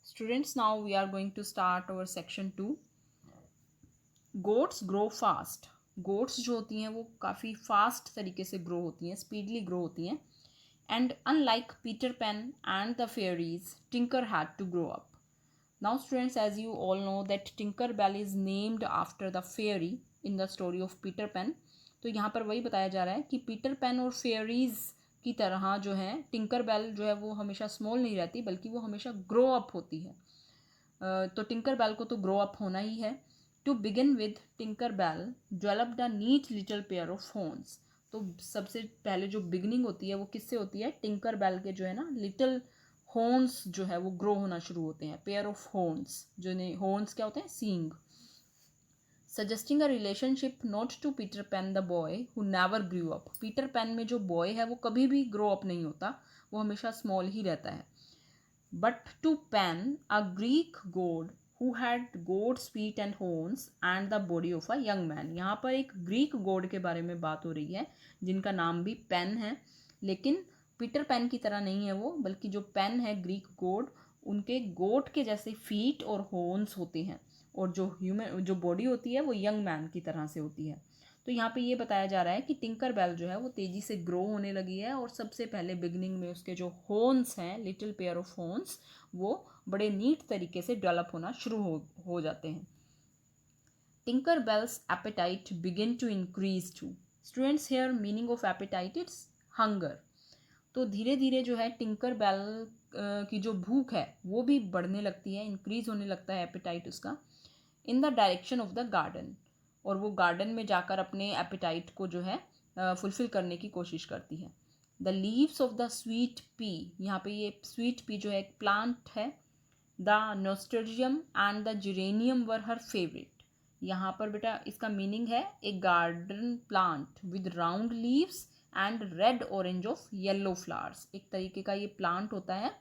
Students, now we are going to start our section 2. Goats grow fast. Goats जो होती हैं वो काफ़ी फास्ट तरीके से ग्रो होती हैं, स्पीडली ग्रो होती हैं. And unlike Peter Pan and the fairies, Tinker had to grow up. Now students, as you all know that Tinker Bell is named after the fairy in the story of Peter Pan. तो यहाँ पर वही बताया जा रहा है कि Peter pan और फेयरीज की तरह जो है टिंकर बेल जो है वो हमेशा स्मॉल नहीं रहती, बल्कि वो हमेशा ग्रो अप होती है. तो टिंकर बेल को तो ग्रो अप होना ही है. To begin with Tinker Bell developed a neat little pair of horns. तो सबसे पहले जो बिगनिंग होती है वो किससे होती है? टिंकर बेल के जो है ना लिटिल हॉर्न्स जो है वो ग्रो होना शुरू होते हैं. पेयर ऑफ हॉर्न्स, जो हॉर्न्स क्या होते हैं? सींग. Suggesting a relationship not to Peter Pan the boy who never grew up. Peter Pan में जो बॉय है वो कभी भी ग्रो अप नहीं होता, वो हमेशा स्मॉल ही रहता है. But to Pan, a Greek god who had goat's feet and horns and the body of a young man. यहाँ पर एक ग्रीक गॉड के बारे में बात हो रही है जिनका नाम भी पेन है, लेकिन पीटर पैन की तरह नहीं है वो, बल्कि जो पेन है ग्रीक गॉड, उनके गोट के जैसे फीट और हॉर्न्स होते हैं, और जो बॉडी होती है वो यंग मैन की तरह से होती है. तो यहाँ पे ये बताया जा रहा है कि टिंकर बेल जो है वो तेज़ी से ग्रो होने लगी है, और सबसे पहले बिगनिंग में उसके जो हॉर्न्स हैं, लिटिल पेयर ऑफ हॉर्न्स, वो बड़े नीट तरीके से डेवलप होना शुरू हो जाते हैं. Tinker Bell's appetite begin to increase too. Students, here meaning of appetite it's hunger. तो धीरे धीरे जो है टिंकर बेल की जो भूख है वो भी बढ़ने लगती है, इंक्रीज होने लगता है एपेटाइट उसका. In the direction of the garden. और वो गार्डन में जाकर अपने एपेटाइट को जो है फुलफिल करने की कोशिश करती है. The leaves of the sweet pea. यहाँ पे ये स्वीट पी जो है एक प्लांट है. The nasturtium and the geranium were her favourite. यहाँ पर बेटा इसका मीनिंग है एक garden plant with round leaves and red orange of yellow flowers. एक तरीके का ये प्लांट होता है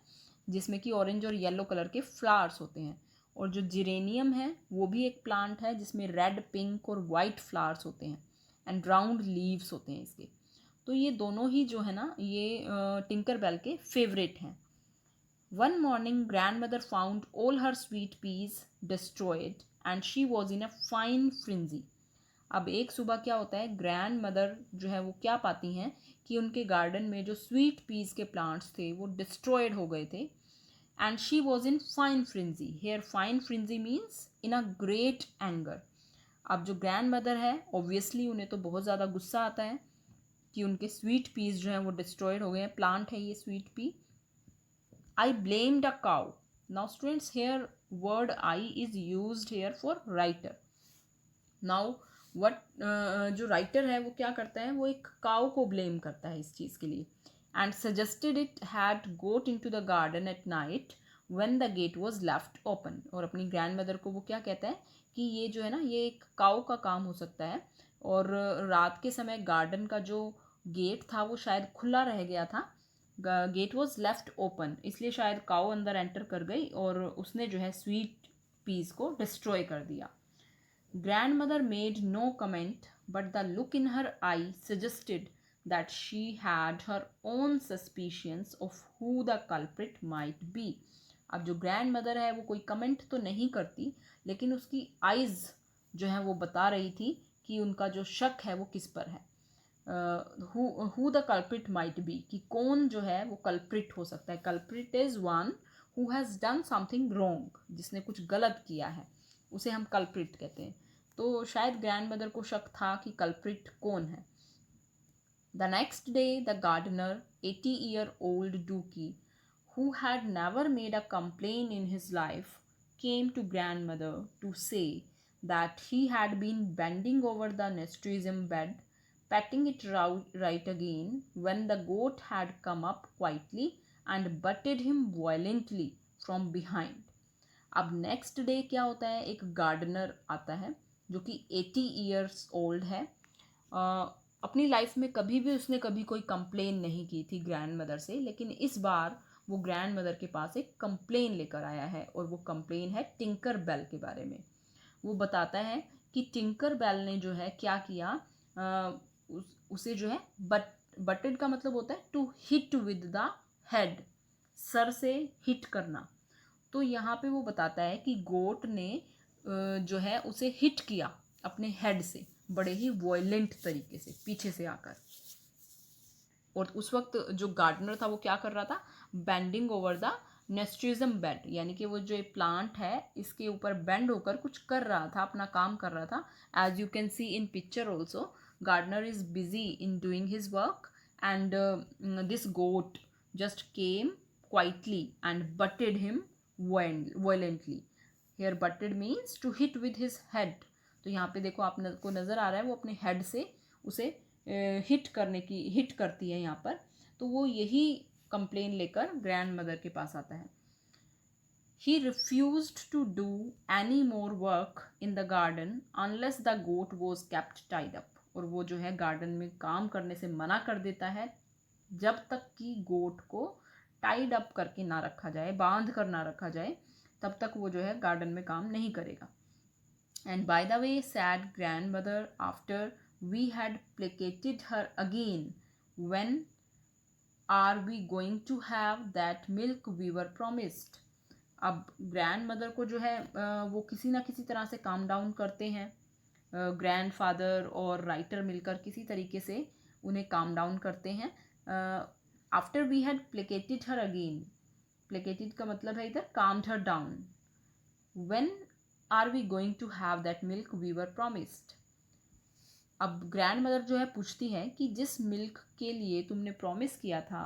जिसमें कि ऑरेंज और येलो कलर के फ्लावर्स होते हैं. और जो जिरेनियम है वो भी एक प्लांट है जिसमें रेड, पिंक और वाइट फ्लावर्स होते हैं एंड राउंड लीव्स होते हैं इसके. तो ये दोनों ही जो है ना ये टिंकर बेल के फेवरेट हैं. One morning grandmother found all her sweet peas destroyed and she was in a fine frenzy. अब एक सुबह क्या होता है, ग्रैंड मदर जो है वो क्या पाती हैं कि उनके गार्डन में जो स्वीट पीज के प्लांट्स थे वो डिस्ट्रॉयड हो गए थे. And she was in fine frenzy. Here fine frenzy means in a great anger. अब जो ग्रैंड मदर है ऑब्वियसली उन्हें तो बहुत ज़्यादा गुस्सा आता है कि उनके स्वीट पीस जो हैं वो डिस्ट्रॉयड हो गए हैं. प्लांट है ये sweet pea. I blamed a cow. Now students, here word I is used here for writer. Now what जो राइटर है वो क्या करता है, वो एक काउ को ब्लेम करता है इस चीज़ के लिए. and suggested it had got into the garden at night when the gate was left open. और अपनी ग्रैंड मदर को वो क्या कहता है कि ये जो है ना ये एक काऊ का काम हो सकता है, और रात के समय गार्डन का जो गेट था वो शायद खुला रह गया था. गेट वॉज लेफ्ट ओपन, इसलिए शायद काऊ अंदर एंटर कर गई और उसने जो है स्वीट पीस को डिस्ट्रॉय कर दिया. Grandmother made no comment but the look in her eye suggested that she had her own suspicions of who the culprit might be. अब जो ग्रैंड मदर है वो कोई कमेंट तो नहीं करती, लेकिन उसकी आइज़ जो है वो बता रही थी कि उनका जो शक है वो किस पर है. who the culprit might be, कि कौन जो है वो कल्प्रिट हो सकता है. Culprit is one who has done something wrong, जिसने कुछ गलत किया है उसे हम कल्प्रिट कहते हैं. तो शायद ग्रैंड मदर को शक था कि कल्प्रिट कौन है. The next day, the gardener, 80-year-old Dookie, who had never made a complaint in his life, came to grandmother to say that he had been bending over the nasturtium bed, patting it right again, when the goat had come up quietly and butted him violently from behind. अब next day क्या होता है, एक gardener आता है जो कि 80 years old है. अपनी लाइफ में कभी भी उसने कभी कोई कंप्लेन नहीं की थी ग्रैंड मदर से, लेकिन इस बार वो ग्रैंड मदर के पास एक कंप्लेन लेकर आया है, और वो कंप्लेन है टिंकर बेल के बारे में. वो बताता है कि टिंकर बेल ने जो है क्या किया, उसे जो है बटेड का मतलब होता है to hit with the head, सर से हिट करना. तो यहाँ पे वो बताता है कि गोट ने जो है उसे हिट किया अपने हेड से बड़े ही वॉयलेंट तरीके से पीछे से आकर। और उस वक्त जो गार्डनर था वो क्या कर रहा था, बेंडिंग ओवर द नेस्ट्रिज्म बेड, यानी कि वो जो प्लांट है इसके ऊपर बेंड होकर कुछ कर रहा था, अपना काम कर रहा था। As you can see in picture also, gardener is busy in doing his work and this goat just came quietly and butted him violently. Here butted means to hit with his head. तो यहाँ पे देखो आपको नज़र आ रहा है वो अपने हेड से उसे हिट करती है यहाँ पर। तो वो यही कंप्लेन लेकर ग्रैंड मदर के पास आता है। He refused to do any more work in the garden unless the goat was kept tied up. और वो जो है गार्डन में काम करने से मना कर देता है जब तक कि गोट को टाइड अप करके ना रखा जाए, बांध कर ना रखा जाए, तब तक वो जो है गार्डन में काम नहीं करेगा। And by the way said grandmother after we had placated her again when are we going to have that milk we were promised. अब ग्रैंड मदर को जो है वो किसी ना किसी तरह से काम डाउन करते हैं, ग्रैंड फादर और राइटर मिलकर किसी तरीके से उन्हें काम डाउन करते हैं। After we had placated her again, placated का मतलब है इधर calmed her down. When are we going to have that milk we were promised. अब ग्रैंड मदर जो है पूछती है कि जिस मिल्क के लिए तुमने प्रॉमिस किया था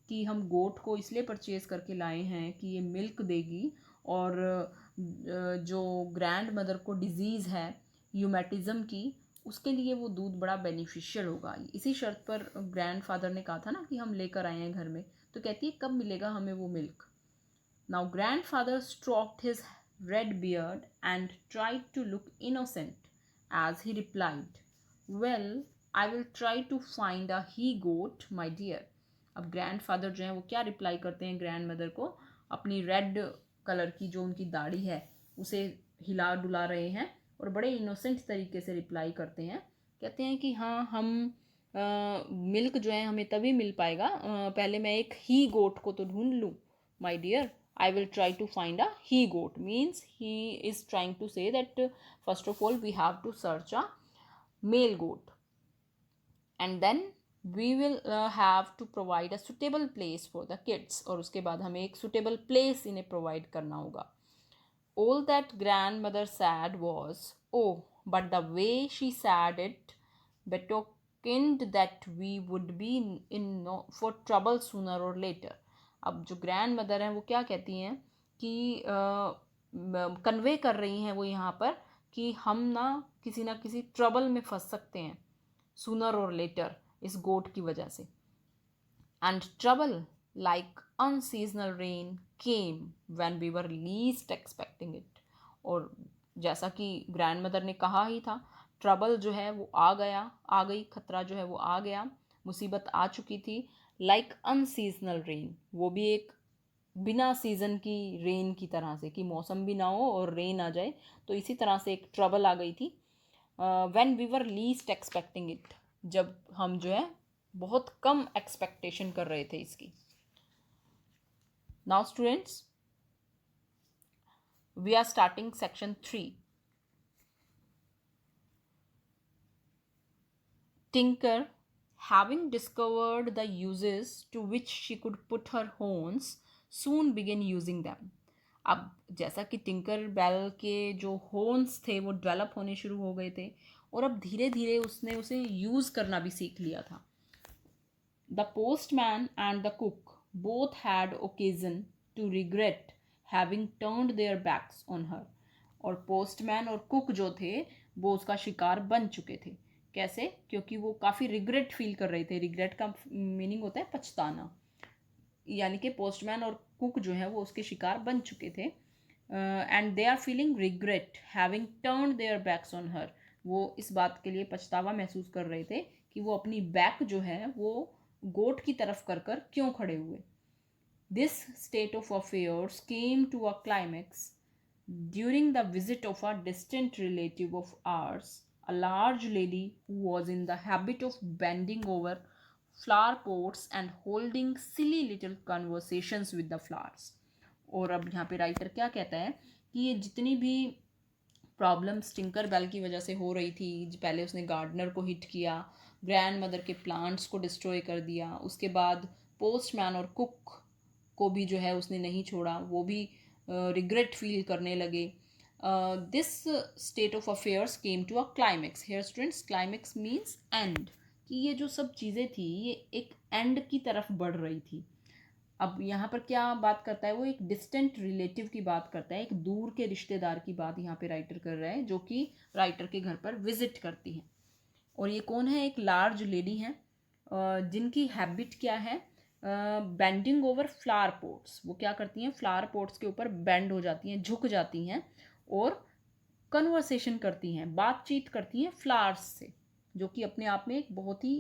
कि हम गोट को इसलिए परचेज करके लाए हैं कि ये मिल्क देगी, और जो ग्रैंड मदर को डिजीज़ है यूमेटिज़म की, उसके लिए वो दूध बड़ा बेनिफिशियल होगा। इसी शर्त पर ग्रैंड फादर ने कहा था ना कि हम लेकर आए हैं घर में। तो कहती है कब मिलेगा हमें वो milk. Now grandfather stroked his red beard and tried to look innocent as he replied, well I will try to find a he goat my dear. अब ग्रैंड फादर जो है वो क्या रिप्लाई करते हैं ग्रैंड मदर को, अपनी red colour की जो उनकी दाढ़ी है उसे हिला डुला रहे हैं और बड़े इनोसेंट तरीके से रिप्लाई करते हैं। कहते हैं कि हाँ हम मिल्क जो है हमें तभी मिल पाएगा, पहले मैं एक ही गोट को तो ढूंढ लूँ my dear. I will try to find a he goat means he is trying to say that first of all we have to search a male goat and then we will have to provide a suitable place for the kids, और उसके बाद हमें एक suitable place इन्हें provide करना होगा। All that grandmother said was, oh, but the way she said it betokened that we would be in no for trouble sooner or later. अब जो ग्रैंड मदर हैं वो क्या कहती हैं कि कन्वे कर रही हैं वो यहाँ पर कि हम ना किसी ट्रबल में फंस सकते हैं सूनर और लेटर इस गोट की वजह से। And trouble, like unseasonal rain, came when we were least expecting it. और जैसा कि ग्रैंड मदर ने कहा ही था, ट्रबल जो है वो आ गई, खतरा जो है वो आ गया, मुसीबत आ चुकी थी। लाइक अनसीजनल रेन, वो भी एक बिना सीज़न की रेन की तरह से, कि मौसम भी ना हो और रेन आ जाए, तो इसी तरह से एक ट्रबल आ गई थी। When we were least expecting it, जब हम जो है बहुत कम एक्सपेक्टेशन कर रहे थे इसकी। Now students we are starting section 3। Tinker, having discovered the uses to which she could put her horns, soon began using them. अब जैसा कि टिंकर बेल के जो हॉर्न्स थे वो डेवलप होने शुरू हो गए थे, और अब धीरे धीरे उसने उसे यूज़ करना भी सीख लिया था। The postman and the cook both had occasion to regret having turned their backs on her. और पोस्टमैन और कुक जो थे वो उसका शिकार बन चुके थे। कैसे? क्योंकि वो काफ़ी रिग्रेट फील कर रहे थे। रिग्रेट का मीनिंग होता है पछताना, यानी कि पोस्टमैन और कुक जो है वो उसके शिकार बन चुके थे। And they are feeling regret having turned their backs on her. वो इस बात के लिए पछतावा महसूस कर रहे थे कि वो अपनी बैक जो है वो गोट की तरफ कर कर क्यों खड़े हुए। This state of affairs came to a climax during the visit of a distant relative of ours, a large lady who was in the habit of bending over flower pots and holding silly little conversations with the flowers. और अब यहाँ पे writer क्या कहता है कि ये जितनी भी प्रॉब्लम्स टिंकर बेल की वजह से हो रही थी, पहले उसने गार्डनर को हिट किया, ग्रैंड मदर के प्लांट्स को डिस्ट्रॉय कर दिया, उसके बाद पोस्टमैन और कुक को भी जो है उसने नहीं छोड़ा, वो भी रिग्रेट फील करने लगे. This state of affairs came to a climax. Here students, climax means end, कि ये जो सब चीज़ें थी ये एक एंड की तरफ बढ़ रही थी. अब यहाँ पर क्या बात करता है वो, एक डिस्टेंट रिलेटिव की बात करता है, एक दूर के रिश्तेदार की बात यहाँ पे राइटर कर रहा है, जो कि राइटर के घर पर विजिट करती है. और ये कौन है, एक लार्ज लेडी है जिनकी हैबिट क्या है, बेंडिंग ओवर फ्लावर पॉट्स. वो क्या करती हैं, फ्लावर पॉट्स के ऊपर बेंड हो जाती हैं, झुक जाती हैं और कन्वर्सेशन करती हैं, बातचीत करती हैं फ्लावर्स से, जो कि अपने आप में एक बहुत ही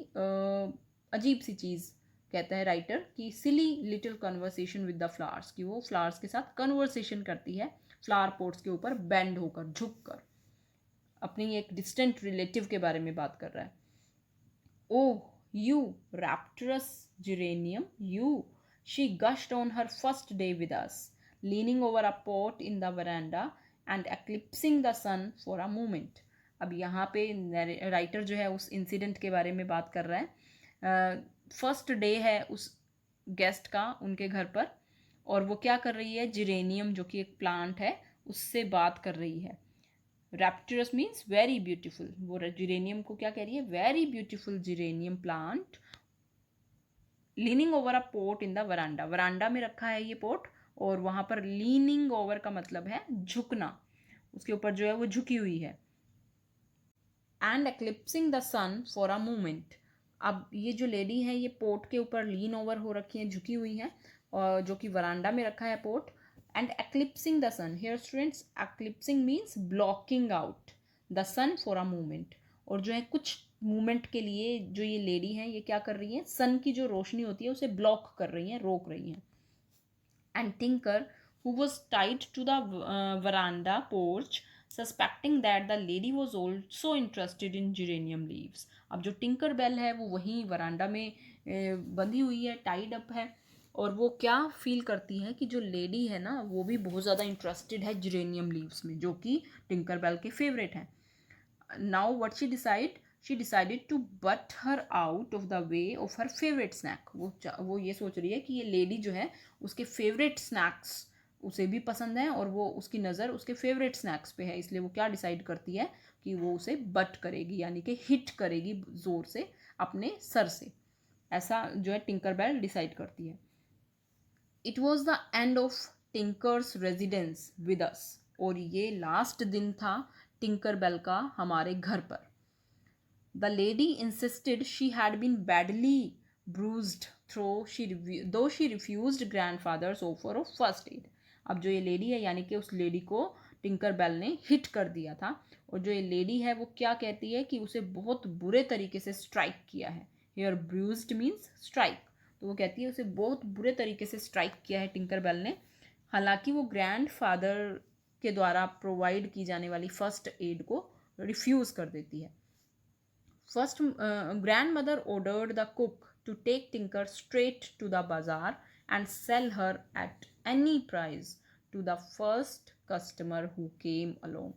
अजीब सी चीज़ कहता है राइटर, कि silly little conversation with the flowers, कि वो फ्लावर्स के साथ कन्वर्सेशन करती है फ्लावर पॉट्स के ऊपर बेंड होकर, झुक कर, अपनी एक डिस्टेंट रिलेटिव के बारे में बात कर रहा है. Oh you rapturous geranium, you, she gushed on her first day with us, leaning over a pot in the veranda and eclipsing the sun for a moment. अब यहाँ पे राइटर जो है उस इंसिडेंट के बारे में बात कर रहा है. फर्स्ट डे है उस गेस्ट का उनके घर पर, और वो क्या कर रही है, जिरेनियम जो कि एक प्लांट है उससे बात कर रही है. Rapturous means very beautiful. वो जिरेनियम को क्या कह रही है, very beautiful geranium plant, leaning over a pot in the veranda. Veranda में रखा है ये पोट, और वहाँ पर लीनिंग ओवर का मतलब है झुकना, उसके ऊपर जो है वो झुकी हुई है. And eclipsing the sun for a moment. अब ये जो लेडी है ये पोट के ऊपर लीन ओवर हो रखी है, झुकी हुई है, और जो कि वरांडा में रखा है pot. And eclipsing the sun, here students, eclipsing means blocking out the sun for a moment. और जो है कुछ मोमेंट के लिए जो ये लेडी है ये क्या कर रही है, सन की जो रोशनी होती है उसे ब्लॉक कर रही हैं, रोक रही हैं. And Tinker, who was tied to the veranda porch, suspecting that the lady was also interested in geranium leaves. अब जो टिंकर बेल है वो वहीं वरांडा में बंधी हुई है, टाइड अप है, और वो क्या फील करती है कि जो लेडी है ना वो भी बहुत ज़्यादा इंटरेस्टेड है जेरेनियम लीव्स में, जो कि टिंकर बेल के फेवरेट हैं. Now what she decided to butt her out of the way of her favourite snack. वो ये सोच रही है कि ये लेडी जो है उसके फेवरेट स्नैक्स उसे भी पसंद है, और वो उसकी नज़र उसके फेवरेट स्नैक्स पे है, इसलिए वो क्या डिसाइड करती है कि वो उसे बट करेगी, यानी कि हिट करेगी ज़ोर से अपने सर से. ऐसा जो है टिंकर बेल डिसाइड करती है. It was the end of tinkers residence with us. और ये लास्ट दिन था टिंकर बेल का हमारे घर पर. The lady insisted she had been badly bruised though she refused grandfather's offer of first aid. अब जो ये लेडी है, यानी कि उस लेडी को टिंकर बेल ने हिट कर दिया था, और जो ये लेडी है वो क्या कहती है कि उसे बहुत बुरे तरीके से स्ट्राइक किया है. हेयर ब्रूज्ड मीन्स स्ट्राइक, तो वो कहती है उसे बहुत बुरे तरीके से स्ट्राइक किया है टिंकर बेल ने. हालांकि वो ग्रैंड फादर के द्वारा प्रोवाइड की जाने वाली फर्स्ट एड को रिफ्यूज़ कर देती है. First, grandmother ordered the cook to take Tinker straight to the bazaar and sell her at any price to the first customer who came along.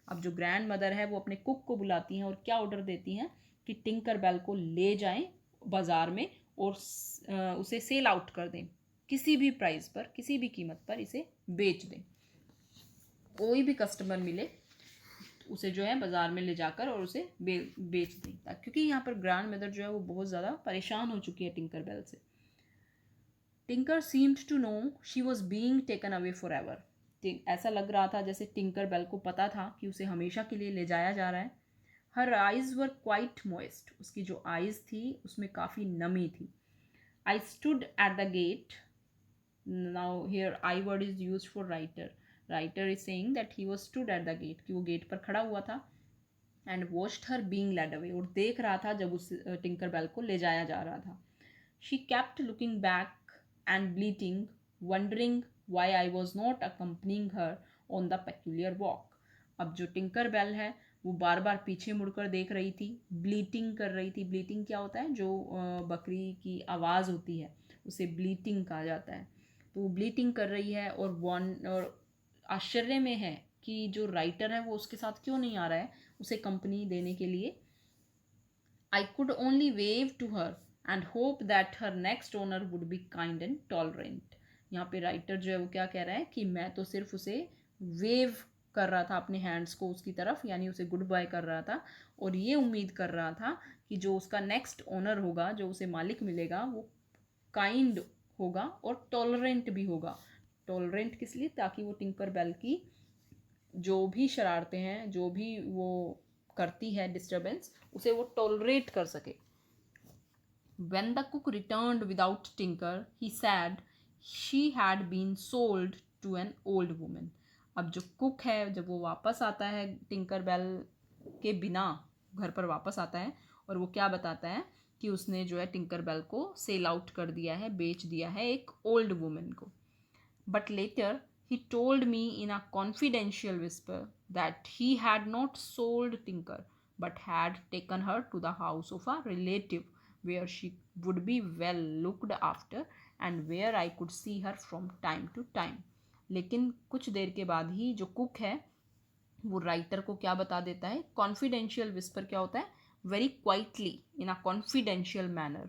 अब जो ग्रैंड मदर है वो अपने कुक को बुलाती हैं और क्या ऑर्डर देती हैं कि टिंकर बेल को ले जाएं बाज़ार में और उसे सेल आउट कर दें, किसी भी प्राइस पर, किसी भी कीमत पर इसे बेच दें. कोई भी कस्टमर मिले उसे जो है बाज़ार में ले जाकर और उसे बेच दें, क्योंकि यहाँ पर ग्रैंड मदर जो है वो बहुत ज़्यादा परेशान हो चुकी है टिंकर बेल से. Tinker seemed to know she was being taken away forever. ऐसा लग रहा था जैसे टिंकर बेल को पता था कि उसे हमेशा के लिए ले जाया जा रहा है. Her eyes were quite moist. उसकी जो आइज़ थी उसमें काफ़ी नमी थी. I stood at the gate. Now here I word is used for writer. Writer is saying that he was stood at the gate, कि वो गेट पर खड़ा हुआ था. And watched her being led away, और देख रहा था जब उस टिंकर बेल को ले जाया जा रहा था. She kept looking back and bleating, wondering why I was not accompanying her on the peculiar walk. अब जो टिंकर बेल है वो बार बार पीछे मुड़कर देख रही थी, ब्लीटिंग कर रही थी. ब्लीटिंग क्या होता है, जो बकरी की आवाज़ होती है उसे ब्लीटिंग कहा जाता है. तो वो ब्लीटिंग कर रही है और आश्चर्य में है कि जो राइटर है वो उसके साथ क्यों नहीं आ रहा है उसे कंपनी देने के लिए. I could only wave to her and hope that her next owner would be kind and tolerant. यहाँ पे राइटर जो है वो क्या कह रहा है कि मैं तो सिर्फ उसे वेव कर रहा था अपने हैंड्स को उसकी तरफ, यानी उसे गुड बाय कर रहा था और ये उम्मीद कर रहा था कि जो उसका नेक्स्ट ओनर होगा, जो उसे मालिक मिलेगा, वो काइंड होगा और टॉलरेंट भी होगा. टॉलरेंट किस लिए? ताकि वो टिंकर बेल की जो भी शरारतें हैं, जो भी वो करती है डिस्टर्बेंस, उसे वो टॉलरेट कर सके. When the cook returned without Tinker, he said she had been sold to an old woman. अब जो कुक है जब वो वापस आता है टिंकर बेल के बिना घर पर वापस आता है और वो क्या बताता है कि उसने जो है टिंकर बेल को सेल आउट कर दिया है, बेच दिया है एक ओल्ड वुमेन को. But later he told me in a confidential whisper that he had not sold Tinker but had taken her to the house of a relative where she would be well looked after and where I could see her from time to time. लेकिन कुछ देर के बाद ही जो cook है वो writer को क्या बता देता है. कॉन्फिडेंशियल विस्पर क्या होता है? वेरी क्वाइटली इन अ कॉन्फिडेंशियल मैनर.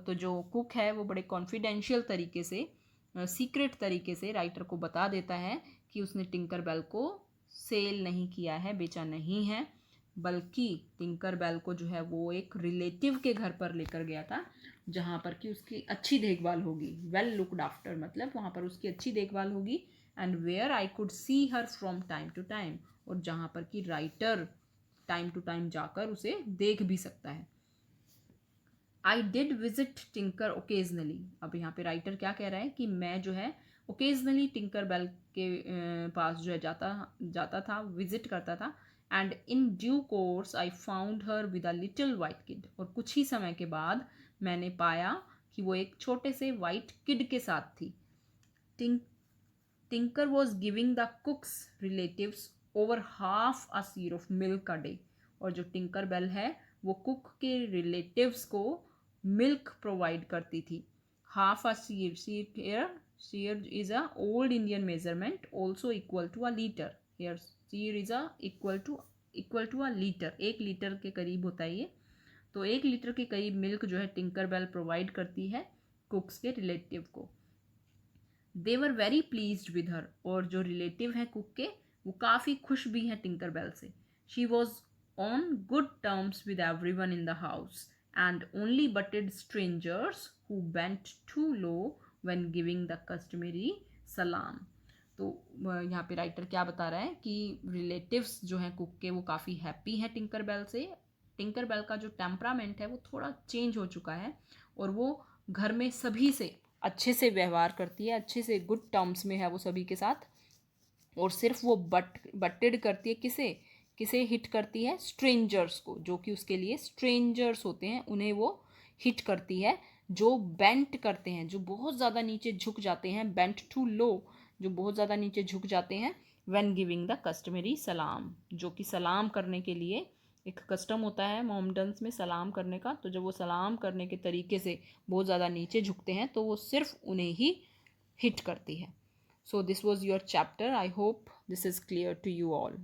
तो जो कुक है वो बड़े कॉन्फिडेंशियल तरीके से, सीक्रेट तरीके से राइटर को बता देता है कि उसने टिंकर बेल को सेल नहीं किया है, बेचा नहीं है, बल्कि टिंकर बेल को जो है वो एक रिलेटिव के घर पर लेकर गया था जहाँ पर कि उसकी अच्छी देखभाल होगी. वेल लुक्ड आफ्टर मतलब वहाँ पर उसकी अच्छी देखभाल होगी. And where I could see her from time to time, और जहाँ पर कि राइटर टाइम टू टाइम जाकर उसे देख भी सकता है. I did visit tinker occasionally. अब यहाँ पे राइटर क्या कह रहा है कि मैं जो है ओकेजनली टिंकर बेल के पास जो है जाता था, विजिट करता था. And in due course I found her with a little white kid. और कुछ ही समय के बाद मैंने पाया कि वो एक छोटे से वाइट किड के साथ थी. Tinker was giving the कुक्स relatives over half a Seer of milk a day. और जो टिंकर बेल है वो कुक के रिलेटिव्स को मिल्क प्रोवाइड करती थी. Half a seer, seer is a old Indian measurement also equal to a litre. Here seer is a equal to a litre. 1 litre के करीब होता है ये. तो 1 लीटर के करीब मिल्क जो है टिंकर बेल प्रोवाइड करती है कुक्स के रिलेटिव को. They were very pleased with her. और जो रिलेटिव हैं कुक के वो काफ़ी खुश भी हैं टिंकर बेल से. She was on good terms with every one in the house and only butted strangers who bent too low when giving the customary salam. तो यहाँ पे राइटर क्या बता रहा है कि रिलेटिव्स जो हैं कुक के वो काफ़ी हैप्पी हैं टिंकर बेल से. टिंकर बेल का जो टेम्परामेंट है वो थोड़ा चेंज हो चुका है और वो घर में सभी से अच्छे से व्यवहार करती है, अच्छे से गुड टर्म्स में है वो सभी के साथ. और सिर्फ वो बटेड करती है किसे हिट करती है? स्ट्रेंजर्स को, जो कि उसके लिए स्ट्रेंजर्स होते हैं, उन्हें वो हिट करती है. जो बेंट करते हैं, जो बहुत ज़्यादा नीचे झुक जाते हैं, बेंट टू लो, जो बहुत ज़्यादा नीचे झुक जाते हैं. व्हेन गिविंग द कस्टमरी सलाम, जो कि सलाम करने के लिए एक कस्टम होता है मोहम्मडन्स में सलाम करने का. तो जब वो सलाम करने के तरीके से बहुत ज़्यादा नीचे झुकते हैं तो वो सिर्फ उन्हें ही हिट करती है. So this was your chapter. I hope this is clear to you all.